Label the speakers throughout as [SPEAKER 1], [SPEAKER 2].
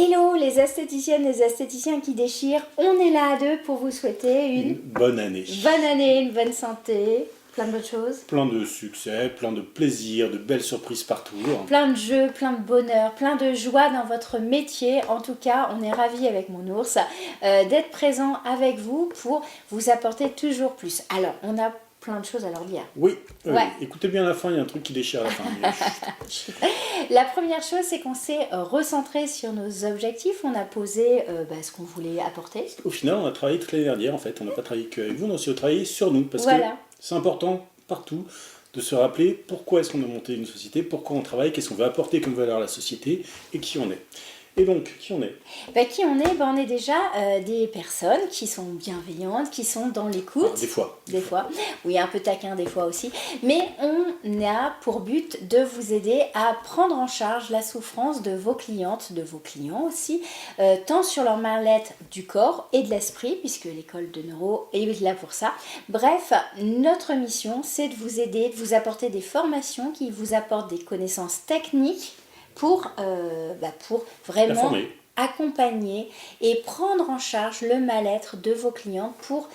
[SPEAKER 1] Hello les esthéticiennes, les esthéticiens qui déchirent, on est là à deux pour vous souhaiter une
[SPEAKER 2] bonne année.
[SPEAKER 1] Bonne année, une bonne santé, plein de bonnes choses.
[SPEAKER 2] Plein de succès, plein de plaisir, de belles surprises partout.
[SPEAKER 1] Plein de jeux, plein de bonheur, plein de joie dans votre métier. En tout cas, on est ravis avec mon ours d'être présent avec vous pour vous apporter toujours plus. Alors, on a plein de choses à leur dire.
[SPEAKER 2] Oui,
[SPEAKER 1] Ouais.
[SPEAKER 2] Écoutez bien la fin, il y a un truc qui déchire à la fin.
[SPEAKER 1] La première chose, c'est qu'on s'est recentré sur nos objectifs. On a posé ce qu'on voulait apporter.
[SPEAKER 2] Au final, on a travaillé toute l'année dernière, en fait. On n'a pas travaillé qu'avec vous, on a aussi travaillé sur nous. Parce
[SPEAKER 1] Voilà.
[SPEAKER 2] que c'est important, partout, de se rappeler pourquoi est-ce qu'on a monté une société, pourquoi on travaille, qu'est-ce qu'on veut apporter comme valeur à la société et qui on est. Et donc, qui on est?
[SPEAKER 1] Qui on est? On est déjà des personnes qui sont bienveillantes, qui sont dans l'écoute.
[SPEAKER 2] Des fois.
[SPEAKER 1] Des fois. Oui, un peu taquin des fois aussi. Mais on a pour but de vous aider à prendre en charge la souffrance de vos clientes, de vos clients aussi, tant sur leur mal-être du corps et de l'esprit, puisque l'école de neuro est là pour ça. Bref, notre mission, c'est de vous aider, de vous apporter des formations qui vous apportent des connaissances techniques pour vraiment accompagner et prendre en charge le mal-être de vos clients pour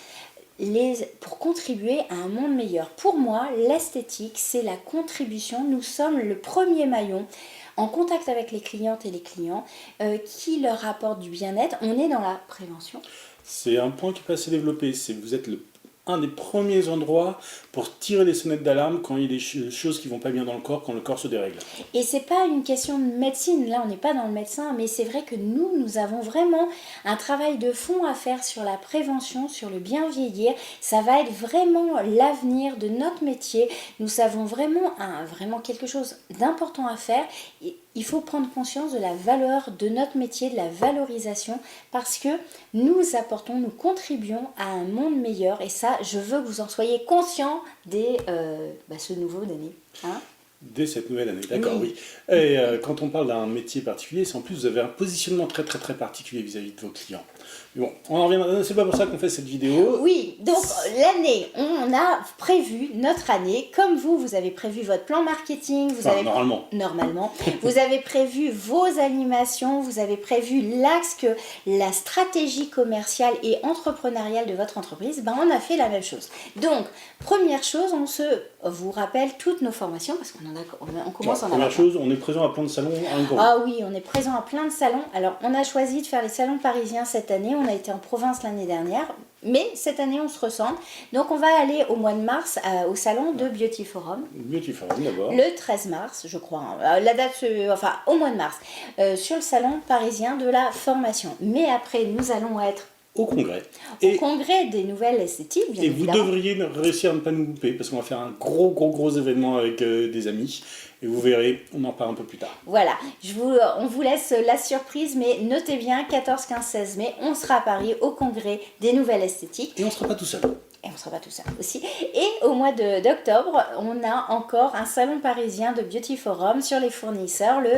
[SPEAKER 1] contribuer à un monde meilleur. Pour moi, l'esthétique, c'est la contribution. Nous sommes le premier maillon en contact avec les clientes et les clients qui leur apportent du bien-être. On est dans la prévention.
[SPEAKER 2] C'est un point qui est pas assez développé. Vous êtes un des premiers endroits pour tirer des sonnettes d'alarme quand il y a des choses qui vont pas bien dans le corps, quand le corps se dérègle.
[SPEAKER 1] Et c'est pas une question de médecine, là on n'est pas dans le médecin, mais c'est vrai que nous avons vraiment un travail de fond à faire sur la prévention, sur le bien vieillir. Ça va être vraiment l'avenir de notre métier. Nous avons vraiment quelque chose d'important à faire. Il faut prendre conscience de la valeur de notre métier, de la valorisation, parce que nous apportons, nous contribuons à un monde meilleur. Et ça, je veux que vous en soyez conscients dès ce nouveau année. Hein?
[SPEAKER 2] Dès cette nouvelle année, d'accord, oui. Et quand on parle d'un métier particulier, c'est en plus vous avez un positionnement très très très particulier vis-à-vis de vos clients. Mais bon, on en reviendra, c'est pas pour ça qu'on fait cette vidéo.
[SPEAKER 1] Oui, donc l'année, on a prévu notre année, comme vous avez prévu votre plan marketing, normalement, vous avez prévu vos animations, vous avez prévu l'axe que la stratégie commerciale et entrepreneuriale de votre entreprise, on a fait la même chose. Donc, première chose, on vous rappelle toutes nos formations, parce qu'on commence en
[SPEAKER 2] Première chose, on est présent à plein de salons.
[SPEAKER 1] Ah oui, on est présent à plein de salons. Alors, on a choisi de faire les salons parisiens cette année. On a été en province l'année dernière, mais cette année, on se ressemble. Donc, on va aller au mois de mars au salon de Beauty Forum.
[SPEAKER 2] Beauty Forum, d'abord.
[SPEAKER 1] Le 13 mars, je crois. La date, au mois de mars, sur le salon parisien de la formation. Mais après, nous allons être
[SPEAKER 2] au congrès.
[SPEAKER 1] Au congrès des nouvelles esthétiques, bien évidemment.
[SPEAKER 2] Et vous devriez réussir à ne pas nous louper, parce qu'on va faire un gros événement avec des amis. Et vous verrez, on en parle un peu plus tard.
[SPEAKER 1] Voilà, on vous laisse la surprise, mais notez bien, 14, 15, 16 mai, on sera à Paris au congrès des nouvelles esthétiques.
[SPEAKER 2] Et on ne sera pas tout seul.
[SPEAKER 1] Et on ne sera pas tout seul aussi. Et au mois d'octobre, on a encore un salon parisien de Beauty Forum sur les fournisseurs le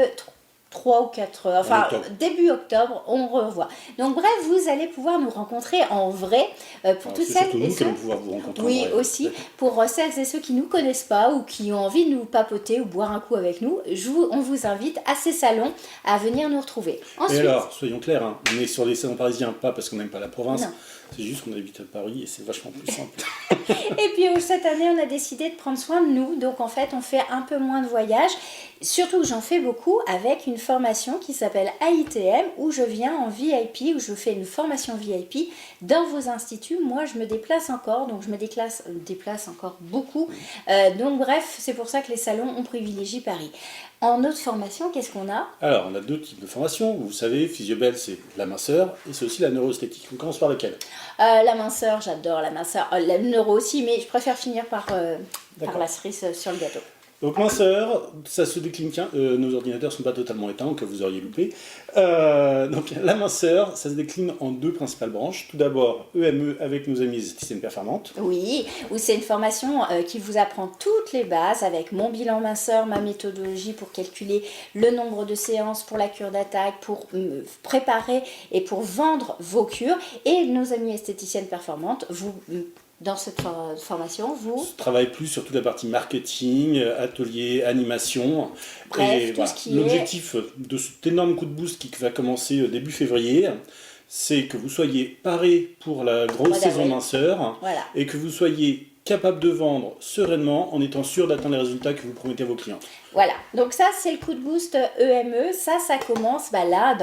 [SPEAKER 1] 3 ou 4, début octobre, on revoit. Donc bref, vous allez pouvoir nous rencontrer en vrai pour toutes celles et ceux.
[SPEAKER 2] Pouvoir vous rencontrer
[SPEAKER 1] oui,
[SPEAKER 2] en vrai.
[SPEAKER 1] aussi pour celles et ceux qui ne nous connaissent pas ou qui ont envie de nous papoter ou boire un coup avec nous. On vous invite à ces salons à venir nous retrouver. Ensuite,
[SPEAKER 2] et alors, soyons clairs, on est sur les salons parisiens, pas parce qu'on n'aime pas la province.
[SPEAKER 1] Non.
[SPEAKER 2] C'est juste qu'on habite à Paris et c'est vachement plus simple.
[SPEAKER 1] Et puis cette année, on a décidé de prendre soin de nous. Donc en fait, on fait un peu moins de voyages. Surtout que j'en fais beaucoup avec une formation qui s'appelle AITM, où je viens en VIP, où je fais une formation VIP dans vos instituts. Moi, je me déplace encore, donc je me déplace encore beaucoup. Donc bref, c'est pour ça que les salons, on privilégie Paris. En autre formation, qu'est-ce qu'on a?
[SPEAKER 2] Alors, on a deux types de formations. Vous savez, Physiobel, c'est la minceur et c'est aussi la neuroesthétique. On commence par lequel?
[SPEAKER 1] La minceur, j'adore la minceur. La neuro aussi, mais je préfère finir par la cerise sur le gâteau.
[SPEAKER 2] Donc minceur, ça se décline, nos ordinateurs ne sont pas totalement éteints, que vous auriez loupé. Donc la minceur, ça se décline en deux principales branches. Tout d'abord, EME avec nos amis esthéticiennes performantes.
[SPEAKER 1] Oui, où c'est une formation qui vous apprend toutes les bases avec mon bilan minceur, ma méthodologie pour calculer le nombre de séances pour la cure d'attaque, pour préparer et pour vendre vos cures. Et nos amis esthéticiennes performantes vous dans cette formation, vous...
[SPEAKER 2] Je travaille plus sur toute la partie marketing, atelier, animation.
[SPEAKER 1] Bref,
[SPEAKER 2] et
[SPEAKER 1] tout
[SPEAKER 2] voilà.
[SPEAKER 1] ce qui est...
[SPEAKER 2] L'objectif de cet énorme coup de boost qui va commencer début février, c'est que vous soyez parés pour la grosse saison minceur et que vous soyez capable de vendre sereinement en étant sûr d'atteindre les résultats que vous promettez à vos clients.
[SPEAKER 1] Voilà, donc ça c'est le coup de boost EME, ça commence là,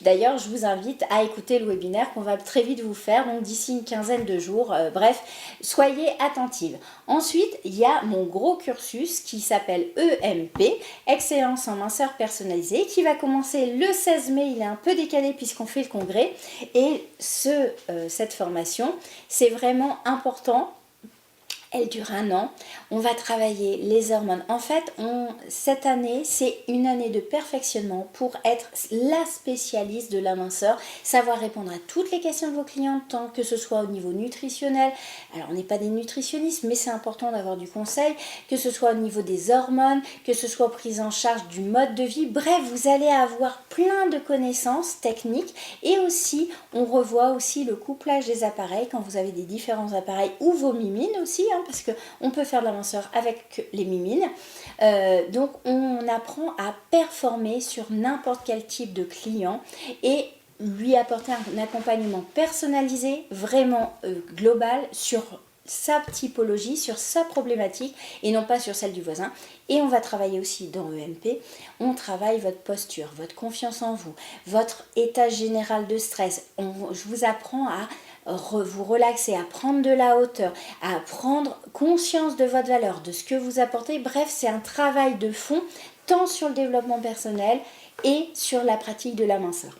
[SPEAKER 1] d'ailleurs je vous invite à écouter le webinaire qu'on va très vite vous faire, donc d'ici une quinzaine de jours, bref, soyez attentifs. Ensuite, il y a mon gros cursus qui s'appelle EMP, Excellence en minceur personnalisée, qui va commencer le 16 mai, il est un peu décalé puisqu'on fait le congrès, et cette formation, c'est vraiment important. Elle dure 1 an. On va travailler les hormones. En fait, cette année, c'est une année de perfectionnement pour être la spécialiste de la minceur, savoir répondre à toutes les questions de vos clients, tant que ce soit au niveau nutritionnel. Alors, on n'est pas des nutritionnistes, mais c'est important d'avoir du conseil, que ce soit au niveau des hormones, que ce soit prise en charge du mode de vie. Bref, vous allez avoir plein de connaissances techniques et aussi, on revoit aussi le couplage des appareils quand vous avez des différents appareils ou vos mimines aussi, parce qu'on peut faire de la minceur avec les mimines. Donc on apprend à performer sur n'importe quel type de client et lui apporter un accompagnement personnalisé, vraiment global sur sa typologie, sur sa problématique et non pas sur celle du voisin. Et on va travailler aussi dans EMP, on travaille votre posture, votre confiance en vous, votre état général de stress. Je vous apprends à vous relaxer, à prendre de la hauteur, à prendre conscience de votre valeur, de ce que vous apportez. Bref, c'est un travail de fond, tant sur le développement personnel et sur la pratique de la minceur.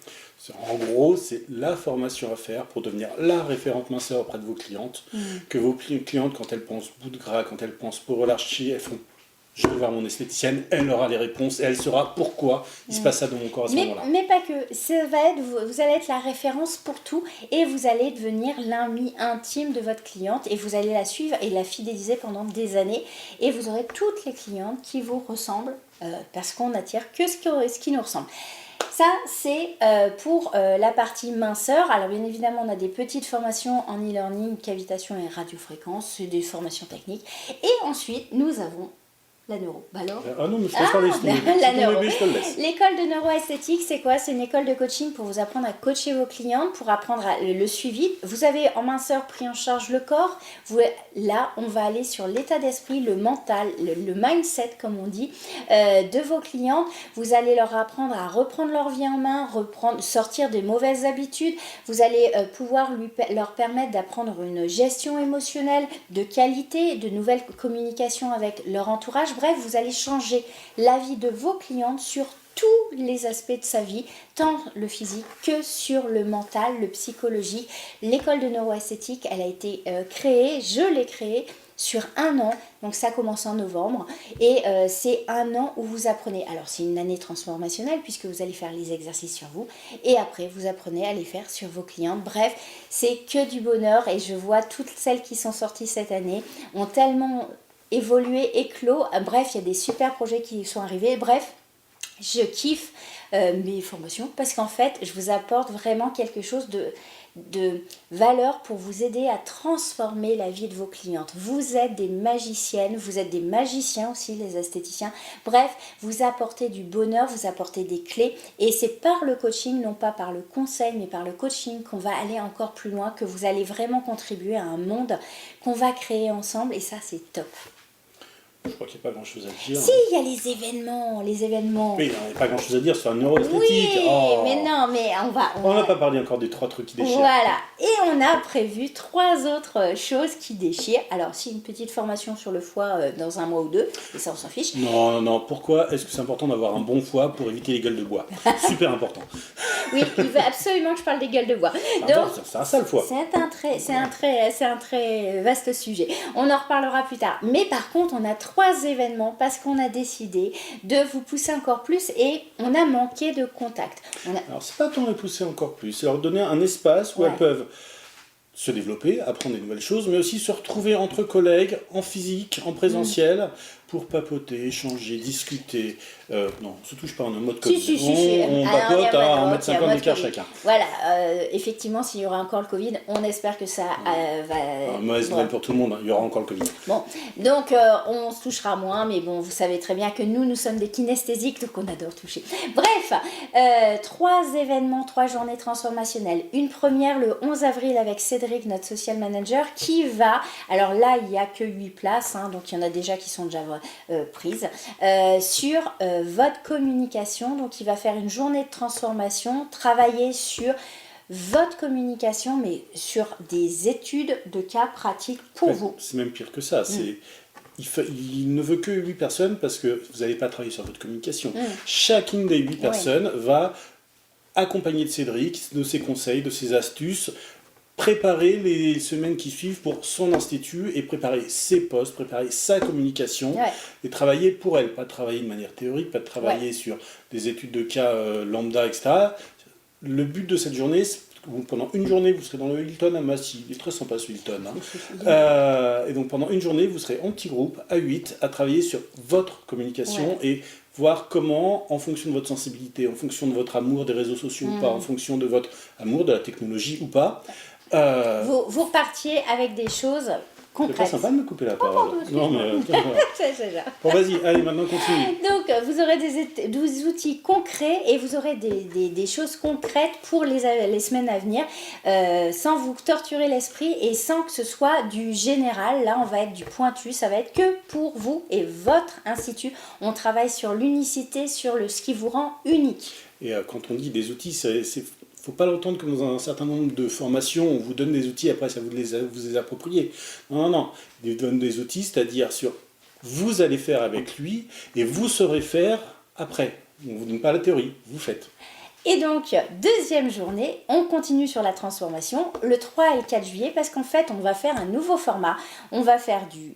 [SPEAKER 2] En gros, c'est la formation à faire pour devenir la référente minceur auprès de vos clientes. Que vos clientes, quand elles pensent bout de gras, quand elles pensent peau relâchée, elles font « je vais voir mon esthéticienne », elle aura les réponses et elle saura pourquoi il se passe ça dans mon corps à ce moment-là.
[SPEAKER 1] Mais pas que, vous allez être la référence pour tout et vous allez devenir l'ami intime de votre cliente et vous allez la suivre et la fidéliser pendant des années et vous aurez toutes les clientes qui vous ressemblent parce qu'on n'attire que ce qui nous ressemble. Ça, c'est pour la partie minceur. Alors, bien évidemment, on a des petites formations en e-learning, cavitation et radiofréquence, c'est des formations techniques. Et ensuite, nous avons la neuro. Bah alors
[SPEAKER 2] ah non, mais je laisse parler.
[SPEAKER 1] La neuro.
[SPEAKER 2] Bébé, je te le laisse.
[SPEAKER 1] L'école de neuroesthétique, c'est quoi? C'est une école de coaching pour vous apprendre à coacher vos clientes, pour apprendre le suivi. Vous avez en minceur pris en charge le corps. Là, on va aller sur l'état d'esprit, le mental, le mindset, comme on dit, de vos clientes. Vous allez leur apprendre à reprendre leur vie en main, sortir des mauvaises habitudes. Vous allez pouvoir leur permettre d'apprendre une gestion émotionnelle de qualité, de nouvelles communications avec leur entourage. Bref, vous allez changer la vie de vos clientes sur tous les aspects de sa vie, tant le physique que sur le mental, le psychologique. L'école de neuroesthétique, elle a été créée, je l'ai créée sur 1 an, donc ça commence en novembre, et c'est 1 an où vous apprenez, alors c'est une année transformationnelle puisque vous allez faire les exercices sur vous, et après vous apprenez à les faire sur vos clientes. Bref, c'est que du bonheur, et je vois toutes celles qui sont sorties cette année ont tellement évolué, éclos, bref, il y a des super projets qui sont arrivés, bref, je kiffe mes formations parce qu'en fait, je vous apporte vraiment quelque chose de valeur pour vous aider à transformer la vie de vos clientes. Vous êtes des magiciennes, vous êtes des magiciens aussi, les esthéticiens. Bref, vous apportez du bonheur, vous apportez des clés et c'est par le coaching, non pas par le conseil, mais par le coaching qu'on va aller encore plus loin, que vous allez vraiment contribuer à un monde qu'on va créer ensemble et ça, c'est top.
[SPEAKER 2] Je crois qu'il n'y a pas grand-chose à dire.
[SPEAKER 1] Si, il y a les événements.
[SPEAKER 2] Oui, il n'y a pas grand-chose à dire sur un neuroesthétique.
[SPEAKER 1] Oui,
[SPEAKER 2] oh.
[SPEAKER 1] mais non, mais
[SPEAKER 2] On n'a pas parlé encore des 3 trucs qui déchirent.
[SPEAKER 1] Voilà, et on a prévu 3 autres choses qui déchirent. Alors, si une petite formation sur le foie dans 1 mois ou 2, et ça on s'en fiche.
[SPEAKER 2] Non, pourquoi est-ce que c'est important d'avoir un bon foie pour éviter les gueules de bois? Super important.
[SPEAKER 1] Oui, il veut absolument que je parle des gueules de bois.
[SPEAKER 2] Donc, c'est un sale foie.
[SPEAKER 1] C'est un très vaste sujet. On en reparlera plus tard. Mais par contre, on a 3 événements parce qu'on a décidé de vous pousser encore plus et on a manqué de contact.
[SPEAKER 2] Alors, c'est pas tant les pousser encore plus, c'est leur donner un espace où elles peuvent se développer, apprendre des nouvelles choses, mais aussi se retrouver entre collègues, en physique, en présentiel, pour papoter, échanger, discuter. Non, on se touche pas, on est en mode Covid.
[SPEAKER 1] Si.
[SPEAKER 2] On papote à 1,50 m d'écart chacun.
[SPEAKER 1] Voilà, effectivement, s'il y aura encore le Covid, on espère que ça va...
[SPEAKER 2] Mauvaise nouvelle pour tout le monde, il y aura encore le Covid.
[SPEAKER 1] Bon, donc on se touchera moins, mais bon, vous savez très bien que nous sommes des kinesthésiques, donc on adore toucher. Bref, 3 événements, 3 journées transformationnelles. Une première le 11 avril avec Cédric, notre social manager, qui va... Alors là, il n'y a que 8 places, hein, donc il y en a déjà qui sont déjà prises, sur votre communication. Donc il va faire une journée de transformation, travailler sur votre communication, mais sur des études de cas pratiques pour vous.
[SPEAKER 2] C'est même pire que ça. Il ne veut que 8 personnes parce que vous n'allez pas travailler sur votre communication. Chacune des 8 personnes va accompagner de Cédric, de ses conseils, de ses astuces, préparer les semaines qui suivent pour son institut et préparer ses posts, préparer sa communication et travailler pour elle. Pas travailler de manière théorique, pas de travailler sur des études de cas lambda, etc. Le but de cette journée, pendant une journée, vous serez dans le Hilton à Massy. Il est très sympa ce Hilton. Hein. Et donc pendant une journée, vous serez en petit groupe, à 8, à travailler sur votre communication et voir comment, en fonction de votre sensibilité, en fonction de votre amour des réseaux sociaux ou pas, en fonction de votre amour de la technologie ou pas,
[SPEAKER 1] vous repartiez avec des choses concrètes.
[SPEAKER 2] C'est pas sympa de me couper la parole. Non, mais... Bon, vas-y, allez, maintenant continue.
[SPEAKER 1] Donc, vous aurez des outils concrets et vous aurez des choses concrètes pour les semaines à venir, sans vous torturer l'esprit et sans que ce soit du général. Là, on va être du pointu, ça va être que pour vous et votre institut. On travaille sur l'unicité, sur ce qui vous rend unique.
[SPEAKER 2] Et quand on dit des outils, il ne faut pas l'entendre comme dans un certain nombre de formations, on vous donne des outils, après ça vous les approprier. Non. Il vous donne des outils, c'est-à-dire vous allez faire avec lui et vous saurez faire après. On ne vous donne pas la théorie, vous faites.
[SPEAKER 1] Et donc, deuxième journée, on continue sur la transformation le 3 et le 4 juillet parce qu'en fait, on va faire un nouveau format. On va faire du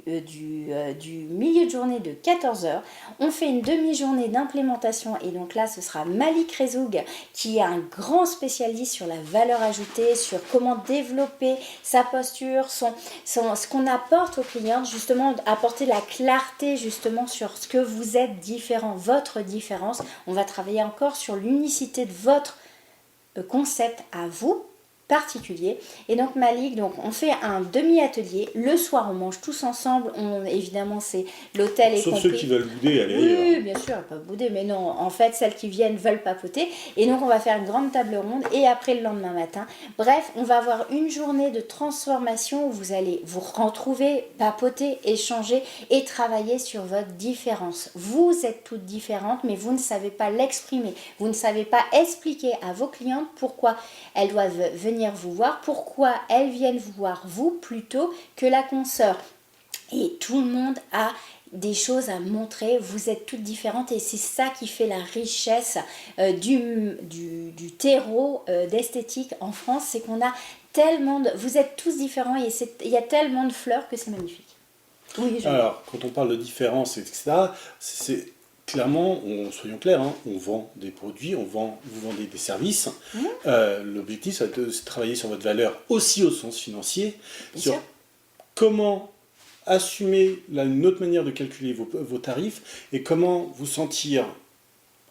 [SPEAKER 1] milieu de journée de 14h. On fait une demi-journée d'implémentation et donc là, ce sera Malik Rezoug qui est un grand spécialiste sur la valeur ajoutée, sur comment développer sa posture, ce qu'on apporte aux clients, justement, apporter la clarté justement sur ce que vous êtes différent, votre différence. On va travailler encore sur l'unicité de votre concept à vous particulier. Et donc Malik, on fait un demi-atelier. Le soir, on mange tous ensemble. Évidemment, c'est l'hôtel est
[SPEAKER 2] compris. Sauf ceux qui veulent bouder, allez.
[SPEAKER 1] Oui, bien sûr, pas bouder, mais non. En fait, celles qui viennent veulent papoter. Et donc, on va faire une grande table ronde. Et après, le lendemain matin. Bref, on va avoir une journée de transformation où vous allez vous retrouver, papoter, échanger et travailler sur votre différence. Vous êtes toutes différentes, mais vous ne savez pas l'exprimer. Vous ne savez pas expliquer à vos clientes pourquoi elles doivent venir vous voir, pourquoi elles viennent vous voir vous plutôt que la consoeur. Et tout le monde a des choses à montrer, vous êtes toutes différentes et c'est ça qui fait la richesse du terreau d'esthétique en France, c'est qu'on a tellement vous êtes tous différents et il y a tellement de fleurs que c'est magnifique. Oui,
[SPEAKER 2] alors, quand on parle de différence, etc., c'est clairement, soyons clairs, hein, on vend des produits, vous vendez des services. L'objectif, c'est de travailler sur votre valeur aussi au sens financier, sur comment assumer une autre manière de calculer vos tarifs et comment vous sentir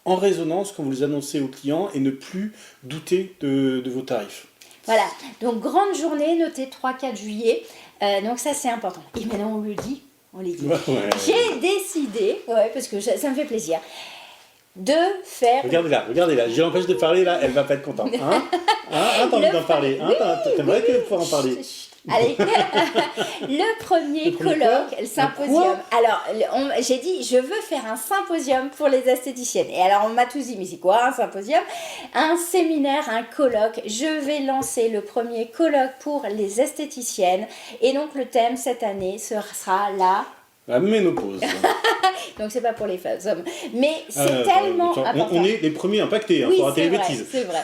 [SPEAKER 2] en résonance quand vous les annoncez aux clients et ne plus douter de vos tarifs.
[SPEAKER 1] Voilà, donc grande journée, notez 3-4 juillet, donc ça c'est important. Et maintenant on le dit. On les dit. J'ai décidé, parce que ça me fait plaisir, de faire...
[SPEAKER 2] Regardez-la, je l'empêche de parler, là, elle va pas être contente. Hein t'as envie d'en parler, t'aimerais pouvoir en parler.
[SPEAKER 1] Allez, le premier colloque, le symposium. Alors, j'ai dit, je veux faire un symposium pour les esthéticiennes. Et alors, on m'a tous dit, mais c'est quoi un symposium? Un séminaire, un colloque. Je vais lancer le premier colloque pour les esthéticiennes. Et donc, le thème cette année sera
[SPEAKER 2] la ménopause.
[SPEAKER 1] Donc c'est pas pour les femmes, mais c'est tellement important.
[SPEAKER 2] On est les premiers impactés, il faut rater les bêtises.
[SPEAKER 1] C'est vrai.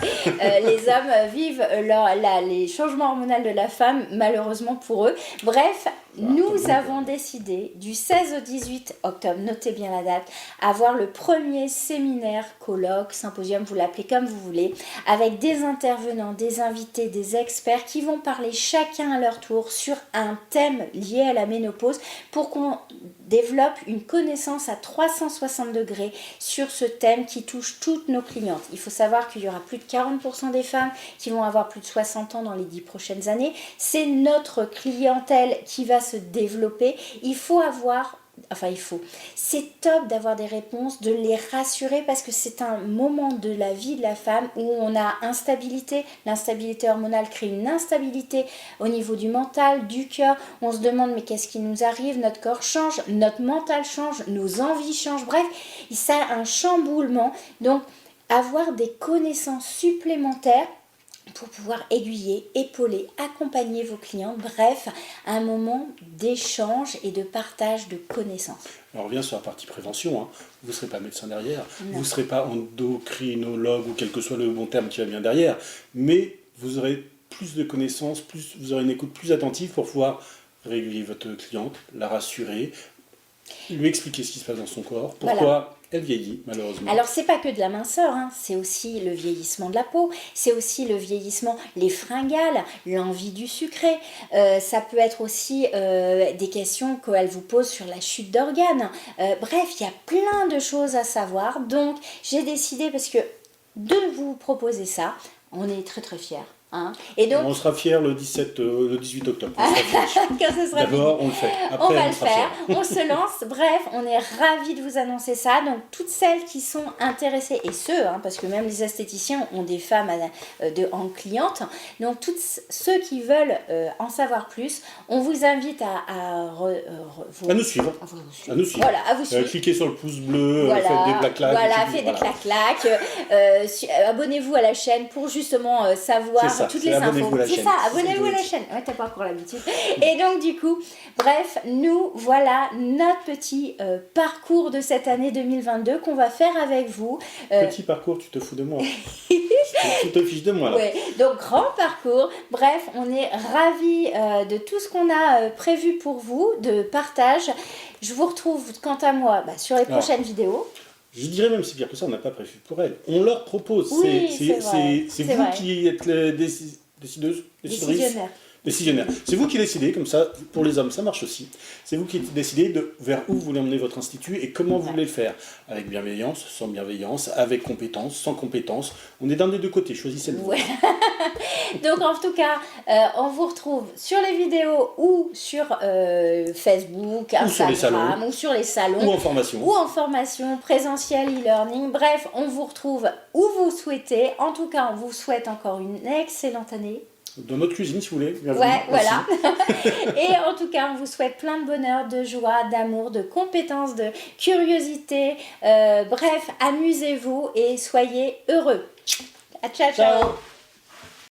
[SPEAKER 1] Les hommes vivent les changements hormonaux de la femme, malheureusement pour eux. Bref, Nous avons décidé du 16 au 18 octobre, notez bien la date, avoir le premier séminaire, colloque, symposium, vous l'appelez comme vous voulez, avec des intervenants, des invités, des experts qui vont parler chacun à leur tour sur un thème lié à la ménopause pour qu'on développe une connaissance à 360 degrés sur ce thème qui touche toutes nos clientes. Il faut savoir qu'il y aura plus de 40% des femmes qui vont avoir plus de 60 ans dans les 10 prochaines années. C'est notre clientèle qui va se développer. C'est top d'avoir des réponses, de les rassurer parce que c'est un moment de la vie de la femme où on a instabilité. L'instabilité hormonale crée une instabilité au niveau du mental, du cœur. On se demande mais qu'est-ce qui nous arrive? Notre corps change, notre mental change, nos envies changent. Bref, ça a un chamboulement. Donc, avoir des connaissances supplémentaires pour pouvoir aiguiller, épauler, accompagner vos clients, bref, un moment d'échange et de partage de connaissances.
[SPEAKER 2] Alors on revient sur la partie prévention, hein. Vous ne serez pas médecin derrière, vous ne serez pas endocrinologue ou quel que soit le bon terme qui va bien derrière, mais vous aurez plus de connaissances, vous aurez une écoute plus attentive pour pouvoir réguler votre cliente, la rassurer, lui expliquer ce qui se passe dans son corps, pourquoi elle vieillit malheureusement.
[SPEAKER 1] Alors c'est pas que de la minceur, hein. C'est aussi le vieillissement de la peau, c'est aussi le vieillissement, les fringales, l'envie du sucré, ça peut être aussi des questions qu'elle vous pose sur la chute d'organes. Bref, il y a plein de choses à savoir, donc j'ai décidé parce que de vous proposer ça, on est très très fiers. Hein. Et donc,
[SPEAKER 2] on sera fiers le 18 octobre.
[SPEAKER 1] D'abord,
[SPEAKER 2] on le fait. Après,
[SPEAKER 1] on va le faire. On se lance. Bref, on est ravis de vous annoncer ça. Donc, toutes celles qui sont intéressées, et ceux, hein, parce que même les esthéticiens ont des femmes en clientes. Donc, tous ceux qui veulent en savoir plus, on vous invite à
[SPEAKER 2] nous suivre. À nous suivre.
[SPEAKER 1] Voilà, à vous suivre.
[SPEAKER 2] Cliquez sur le pouce bleu,
[SPEAKER 1] voilà,
[SPEAKER 2] faites des clac-clac.
[SPEAKER 1] Voilà, faites des clac-clac. Abonnez-vous à la chaîne pour justement savoir toutes les infos. C'est ça, abonnez-vous à la chaîne. Ouais, t'as pas encore l'habitude. Et donc, du coup, bref, nous, voilà notre petit parcours de cette année 2022 qu'on va faire avec vous.
[SPEAKER 2] Petit parcours, tu te fous de moi. Tu te fiches de moi, là.
[SPEAKER 1] Ouais, donc, grand parcours. Bref, on est ravis de tout ce qu'on a prévu pour vous, de partage. Je vous retrouve, quant à moi, sur les prochaines vidéos.
[SPEAKER 2] Je dirais même, c'est pire que ça, on n'a pas prévu pour elle. On leur propose.
[SPEAKER 1] Oui,
[SPEAKER 2] c'est vous qui êtes les décisionnaire. C'est vous qui décidez, comme ça, pour les hommes, ça marche aussi. C'est vous qui décidez de vers où vous voulez emmener votre institut et comment vous voulez le faire. Avec bienveillance, sans bienveillance, avec compétence, sans compétence. On est d'un des deux côtés, choisissez-le.
[SPEAKER 1] Ouais. Donc, en tout cas, on vous retrouve sur les vidéos ou sur Facebook, Instagram, ou sur les salons.
[SPEAKER 2] Ou en formation.
[SPEAKER 1] Présentiel, e-learning. Bref, on vous retrouve où vous souhaitez. En tout cas, on vous souhaite encore une excellente année.
[SPEAKER 2] Dans notre cuisine, si vous voulez. Bienvenue.
[SPEAKER 1] Ouais, voilà. Et en tout cas, on vous souhaite plein de bonheur, de joie, d'amour, de compétences, de curiosité. Bref, amusez-vous et soyez heureux. Ciao, ciao.